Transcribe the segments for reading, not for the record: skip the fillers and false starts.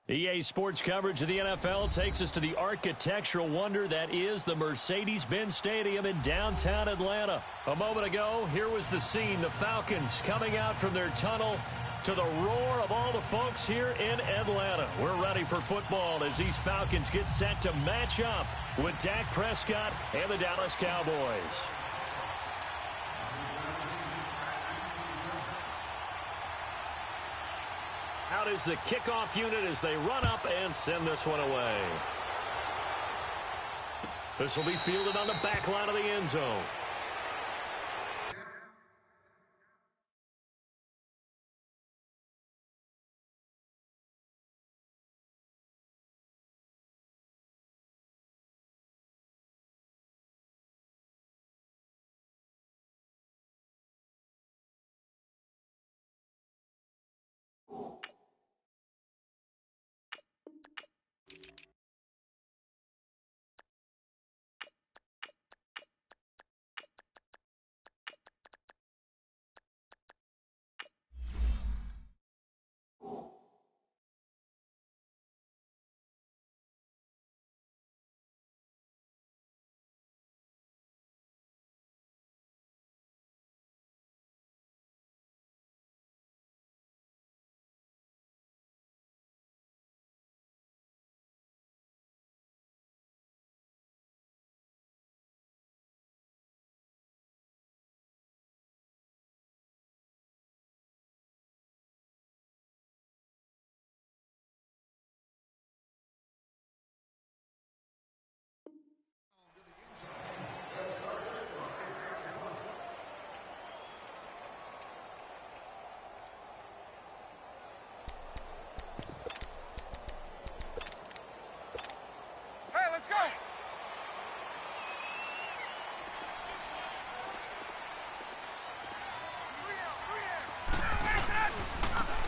EA Sports coverage of the NFL takes us to the architectural wonder that is the Mercedes-Benz Stadium in downtown Atlanta. A moment ago, here was the scene. The Falcons coming out from their tunnel to the roar of all the folks here in Atlanta. We're ready for football as these Falcons get set to match up with Dak Prescott and the Dallas Cowboys. Out is the kickoff unit as they run up and send this one away. This will be fielded on the back line of the end zone.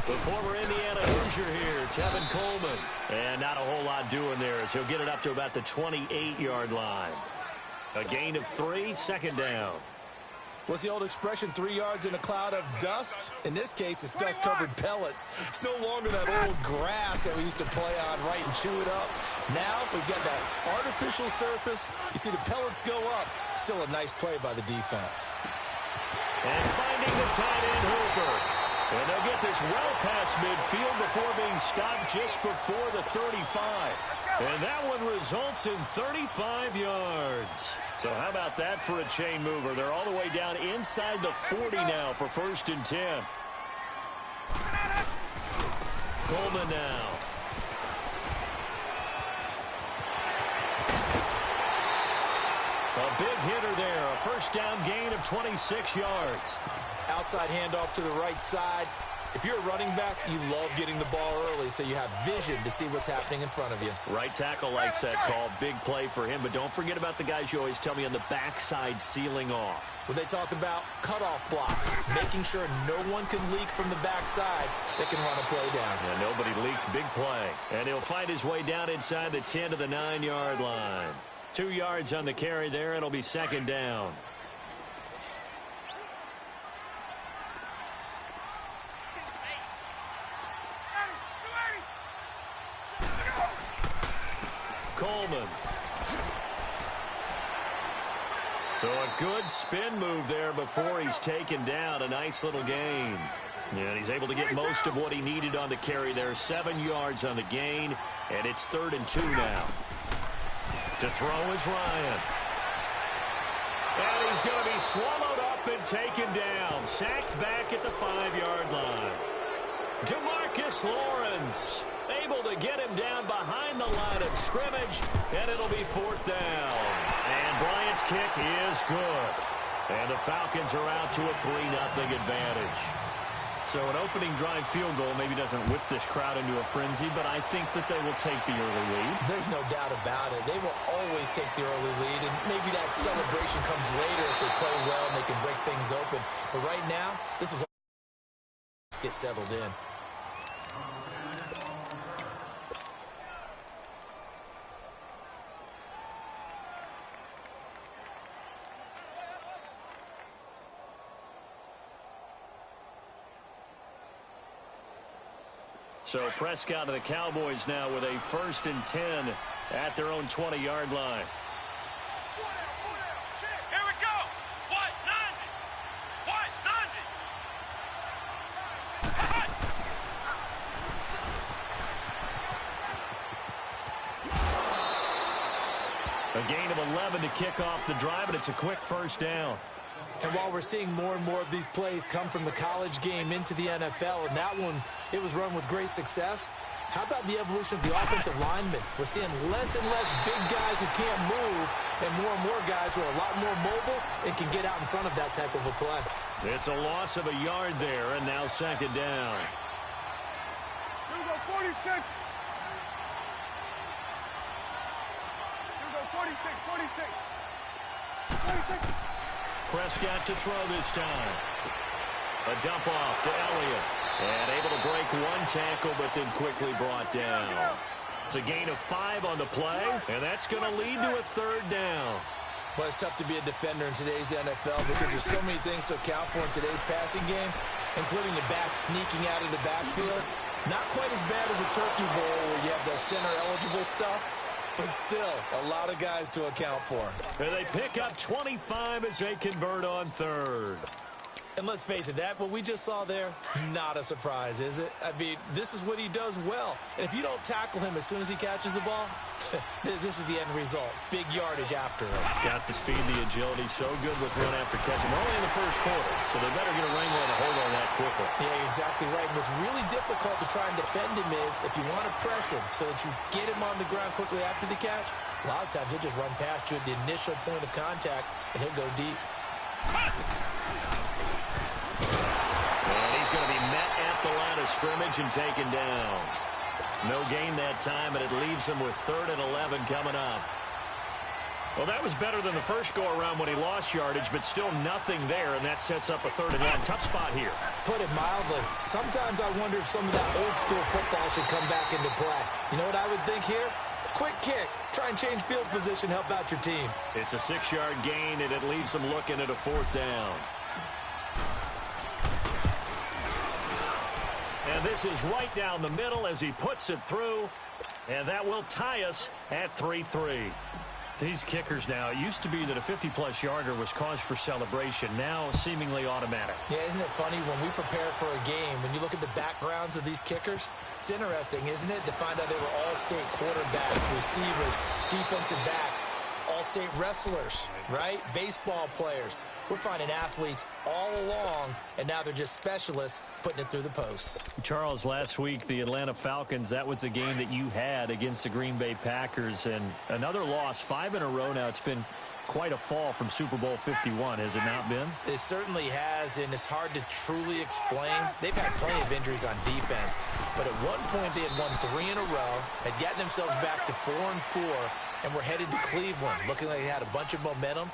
The former Indiana Hoosier here, Tevin Coleman. And not a whole lot doing there as he'll get it up to about the 28-yard line. A gain of 3, second down. What's the old expression, 3 yards in a cloud of dust? In this case, it's dust-covered pellets. It's no longer that old grass that we used to play on, right, and chew it up. Now we've got that artificial surface. You see the pellets go up. Still a nice play by the defense. And finding the tight end Hooper. And they'll get this well past midfield before being stopped just before the 35. And that one results in 35 yards. So how about that for a chain mover? They're all the way down inside the 40 now for 1st and 10. Coleman now. A big hitter there. A first down gain of 26 yards. Outside handoff to the right side. If you're a running back, you love getting the ball early so you have vision to see what's happening in front of you. Right tackle likes that call. Big play for him. But don't forget about the guys you always tell me on the backside sealing off. When they talk about cutoff blocks, making sure no one can leak from the backside that can run a play down. Yeah, nobody leaked. Big play. And he'll find his way down inside the 10 to the 9-yard line. 2 yards on the carry there. It'll be second down. Coleman. So a good spin move there before he's taken down. A nice little gain. And he's able to get most of what he needed on the carry there. 7 yards on the gain. And it's 3rd and 2 now. To throw is Ryan. And he's going to be swallowed up and taken down. Sacked back at the 5-yard line. DeMarcus Lawrence able to get him down behind the line of scrimmage, and it'll be 4th down. And Bryant's kick is good. And the Falcons are out to a 3-0 advantage. So an opening drive field goal maybe doesn't whip this crowd into a frenzy, but I think that they will take the early lead. There's no doubt about it. They will always take the early lead, and maybe that celebration comes later if they play well and they can break things open. But right now, this is let's get settled in. So Prescott and the Cowboys now with a 1st and 10 at their own 20-yard line. Here we go. What? 90. What? 90. A gain of 11 to kick off the drive, and it's a quick 1st down. And while we're seeing more and more of these plays come from the college game into the NFL, and that one, it was run with great success, how about the evolution of the offensive linemen? We're seeing less and less big guys who can't move and more guys who are a lot more mobile and can get out in front of that type of a play. It's a loss of a yard there, and now 2nd down. 46. 46. Prescott to throw this time. A dump off to Elliott. And able to break one tackle, but then quickly brought down. It's a gain of 5 on the play, and that's going to lead to a 3rd down. Well, it's tough to be a defender in today's NFL because there's so many things to account for in today's passing game, including the back sneaking out of the backfield. Not quite as bad as a turkey bowl where you have the center-eligible stuff, but still a lot of guys to account for. And they pick up 25 as they convert on 3rd. And let's face it, that what we just saw there, not a surprise, is it? I mean, this is what he does well. And if you don't tackle him as soon as he catches the ball, this is the end result. Big yardage after it. He's got the speed, the agility, so good with run after catch. We're only in the 1st quarter, so they better get a wrangle and a hold on that quickly. Yeah, you're exactly right. And what's really difficult to try and defend him is if you want to press him so that you get him on the ground quickly after the catch, a lot of times he'll just run past you at the initial point of contact, and he'll go deep. And he's going to be met at the line of scrimmage and taken down. No gain that time, and it leaves him with 3rd and 11 coming up. Well, that was better than the first go-around when he lost yardage, but still nothing there, and that sets up a 3rd and 1. Tough spot here. Put it mildly. Sometimes I wonder if some of that old-school football should come back into play. You know what I would think here? Quick kick. Try and change field position, help out your team. It's a 6-yard gain, and it leaves them looking at a 4th down. And this is right down the middle as he puts it through, and that will tie us at 3-3. These kickers now, it used to be that a 50-plus yarder was cause for celebration, now seemingly automatic. Yeah, isn't it funny when we prepare for a game, when you look at the backgrounds of these kickers, it's interesting, isn't it, to find out they were all-state quarterbacks, receivers, defensive backs, all-state wrestlers, right? Baseball players. We're finding athletes all along, and now they're just specialists putting it through the posts. Charles, last week, the Atlanta Falcons, that was the game that you had against the Green Bay Packers, and another loss, 5 in a row now. It's been quite a fall from Super Bowl 51, has it not been? It certainly has, and it's hard to truly explain. They've had plenty of injuries on defense, but at one point they had won 3 in a row, had gotten themselves back to 4-4, and were headed to Cleveland, looking like they had a bunch of momentum.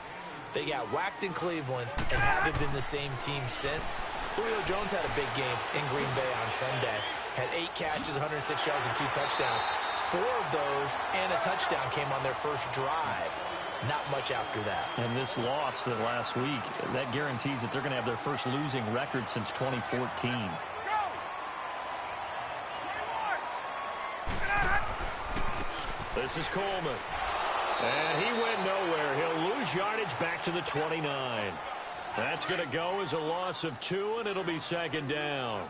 They got whacked in Cleveland and haven't been the same team since. Julio Jones had a big game in Green Bay on Sunday. Had 8 catches, 106 yards, and 2 touchdowns. 4 of those and a touchdown came on their first drive. Not much after that. And this loss the last week, that guarantees that they're going to have their first losing record since 2014. This is Coleman. And he went nowhere. He'll lose yardage back to the 29. That's going to go as a loss of 2, and it'll be 2nd down.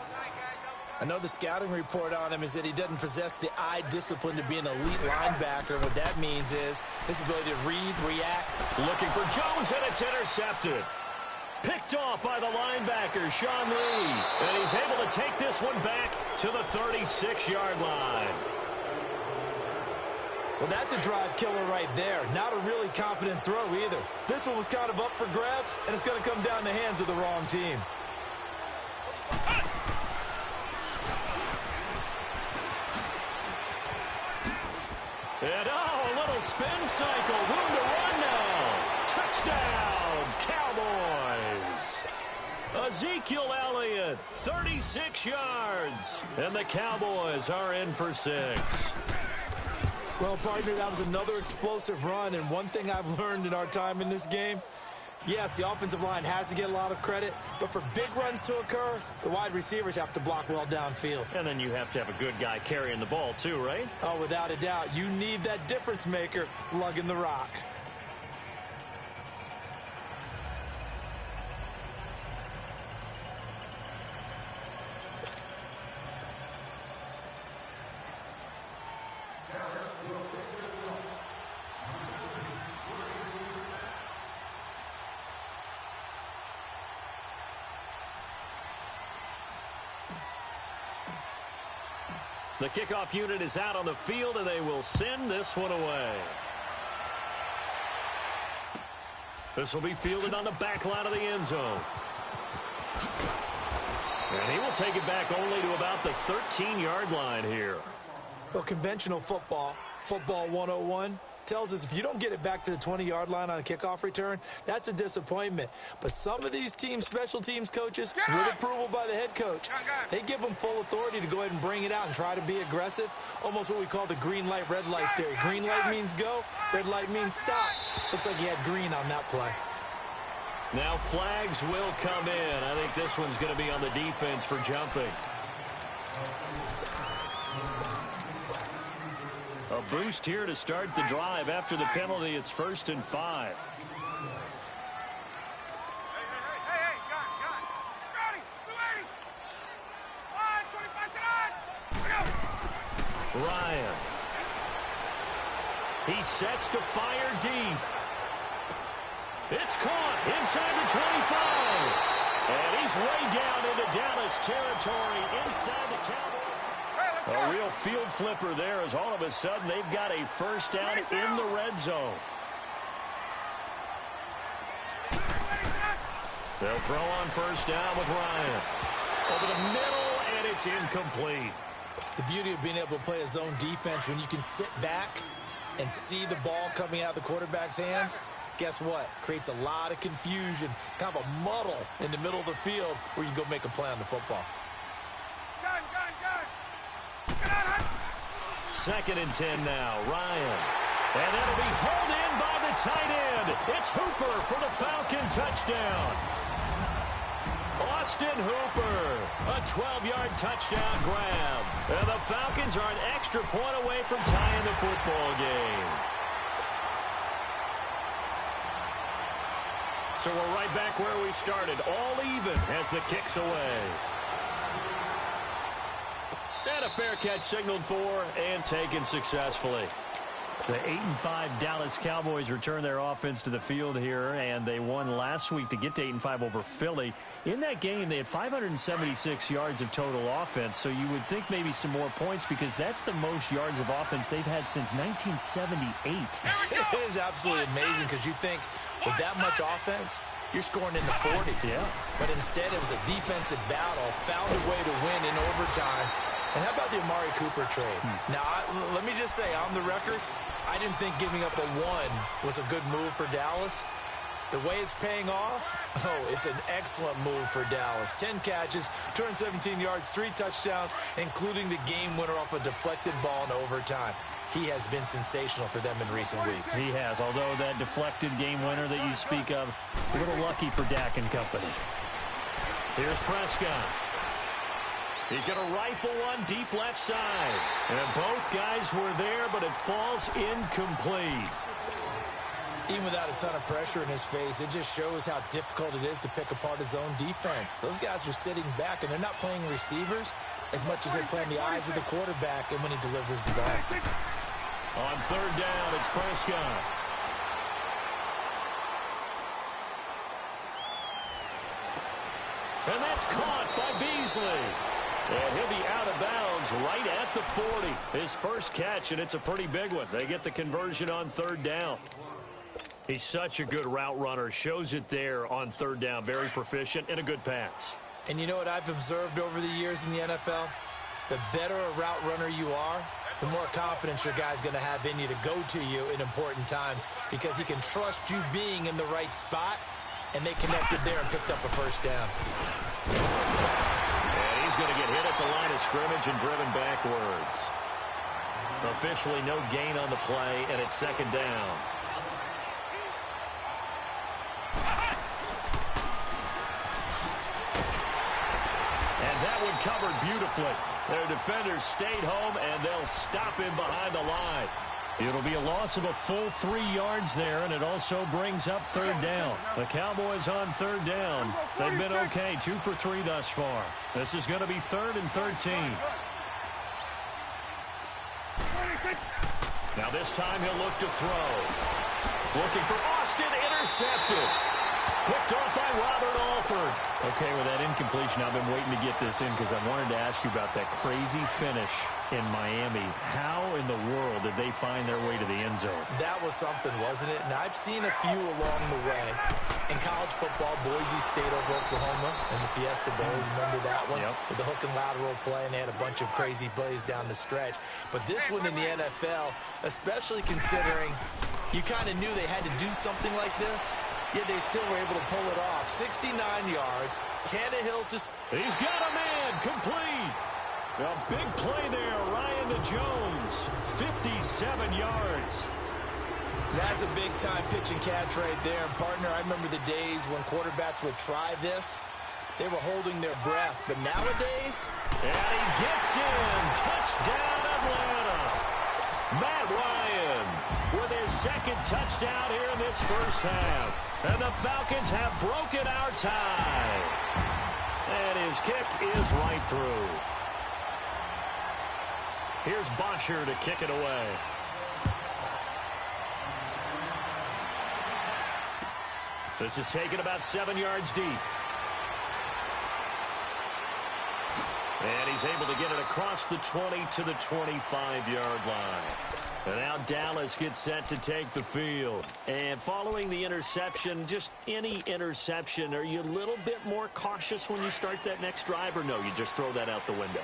I know the scouting report on him is that he doesn't possess the eye discipline to be an elite linebacker. What that means is his ability to read, react. Looking for Jones, and it's intercepted. Picked off by the linebacker, Sean Lee. And he's able to take this one back to the 36-yard line. Well, that's a drive killer right there. Not a really confident throw either. This one was kind of up for grabs, and it's going to come down the hands of the wrong team. And a little spin cycle. Room to run now. Touchdown, Cowboys. Ezekiel Elliott, 36 yards. And the Cowboys are in for 6. Well, partner, that was another explosive run, and one thing I've learned in our time in this game, Yes, the offensive line has to get a lot of credit, but for big runs to occur, the wide receivers have to block well downfield. And then you have to have a good guy carrying the ball too, right? Oh, without a doubt. You need that difference maker lugging the rock. The kickoff unit is out on the field, and they will send this one away. This will be fielded on the back line of the end zone. And he will take it back only to about the 13-yard line here. Well, conventional football 101, tells us if you don't get it back to the 20-yard line on a kickoff return, that's a disappointment. But some of these teams, special teams coaches, with approval by the head coach, they give them full authority to go ahead and bring it out and try to be aggressive. Almost what we call the green light, red light theory. Green light means go, red light means stop. Looks like he had green on that play. Now flags will come in. I think this one's going to be on the defense for jumping. A boost here to start the drive. After the penalty, it's 1st and 5. Ryan. He sets to fire deep. It's caught inside the 25. And he's way down into Dallas territory inside the Cowboys. A real field flipper there as all of a sudden they've got a first down in the red zone. They'll throw on first down with Ryan. Over the middle, and it's incomplete. The beauty of being able to play a zone defense when you can sit back and see the ball coming out of the quarterback's hands, guess what? Creates a lot of confusion, kind of a muddle in the middle of the field where you can go make a play on the football. 2nd and 10 now. Ryan. And that'll be hauled in by the tight end. It's Hooper for the Falcon touchdown. Austin Hooper. A 12-yard touchdown grab. And the Falcons are an extra point away from tying the football game. So we're right back where we started. All even as the kick's away. And a fair catch signaled for and taken successfully. The 8-5 Dallas Cowboys return their offense to the field here, and they won last week to get to 8-5 over Philly. In that game, they had 576 yards of total offense, so you would think maybe some more points because that's the most yards of offense they've had since 1978. It is absolutely amazing because you think with that much offense, you're scoring in the 40s. Yeah. But instead, it was a defensive battle, found a way to win in overtime. And how about the Amari Cooper trade? Now, let me just say, on the record, I didn't think giving up a 1 was a good move for Dallas. The way it's paying off, it's an excellent move for Dallas. 10 catches, 217 yards, 3 touchdowns, including the game winner off a deflected ball in overtime. He has been sensational for them in recent weeks. He has, although that deflected game winner that you speak of, a little lucky for Dak and company. Here's Prescott. He's going to rifle one deep left side. And both guys were there, but it falls incomplete. Even without a ton of pressure in his face, it just shows how difficult it is to pick apart his own defense. Those guys are sitting back, and they're not playing receivers as much as they're playing the eyes of the quarterback and when he delivers the ball. On 3rd down, it's Prescott. And that's caught by Beasley. And he'll be out of bounds right at the 40. His first catch, and it's a pretty big one. They get the conversion on 3rd down. He's such a good route runner. Shows it there on 3rd down. Very proficient and a good pass. And you know what I've observed over the years in the NFL? The better a route runner you are, the more confidence your guy's going to have in you to go to you in important times because he can trust you being in the right spot, and they connected there and picked up a first down. And he's going to get hit at the line of scrimmage and driven backwards. Officially no gain on the play, and it's 2nd down. That one covered beautifully. Their defenders stayed home, and they'll stop him behind the line. It'll be a loss of a full 3 yards there, and it also brings up third down. The Cowboys on third down. They've been okay, 2 for 3 thus far. This is going to be 3rd and 13. Now this time he'll look to throw. Looking for Austin, intercepted. Picked off by Robert Alford. Okay, with that incompletion, I've been waiting to get this in because I wanted to ask you about that crazy finish in Miami. How in the world did they find their way to the end zone? That was something, wasn't it? And I've seen a few along the way. In college football, Boise State over Oklahoma in the Fiesta Bowl. You remember that one? Yep. With the hook and lateral play, and they had a bunch of crazy plays down the stretch. But this one in the NFL, especially considering you kind of knew they had to do something like this, yet they still were able to pull it off. 69 yards. Tannehill to... He's got a man. Complete. A big play there. Ryan to Jones. 57 yards. That's a big-time pitch and catch right there. And, partner, I remember the days when quarterbacks would try this. They were holding their breath. But nowadays... And he gets in. Touchdown, Atlanta. Matt Ryan with his second touchdown here in this first half. And the Falcons have broken our tie. And his kick is right through. Here's Bosher to kick it away. This is taken about 7 yards deep. And he's able to get it across the 20 to the 25-yard line. And now Dallas gets set to take the field. And following the interception, just any interception, are you a little bit more cautious when you start that next drive, or no, you just throw that out the window?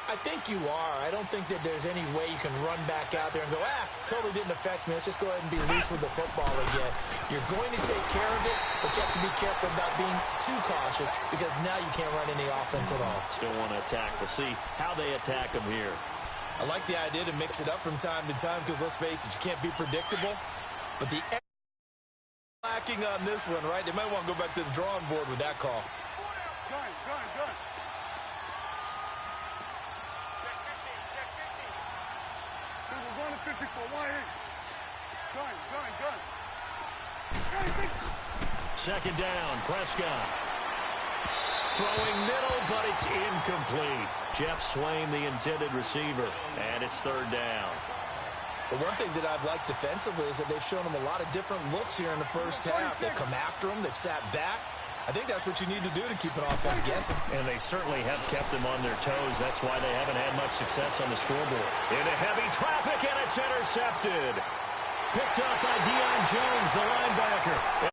I think you are. I don't think that there's any way you can run back out there and go, totally didn't affect me. Let's just go ahead and be loose with the football again. You're going to take care of it, but you have to be careful about being too cautious because now you can't run any offense at all. Still want to attack. We'll see how they attack them here. I like the idea to mix it up from time to time because, let's face it, you can't be predictable. But the lacking on this one, right? They might want to go back to the drawing board with that call. Gun. We're going to 54. Gun. Second down, Prescott. Throwing middle, but it's incomplete. Jeff Swain, the intended receiver, and it's third down. But one thing that I've liked defensively is that they've shown them a lot of different looks here in the first half. They've come after them. They've sat back. I think that's what you need to do to keep an offense guessing. And they certainly have kept them on their toes. That's why they haven't had much success on the scoreboard. Into heavy traffic, and it's intercepted. Picked up by Deion Jones, the linebacker.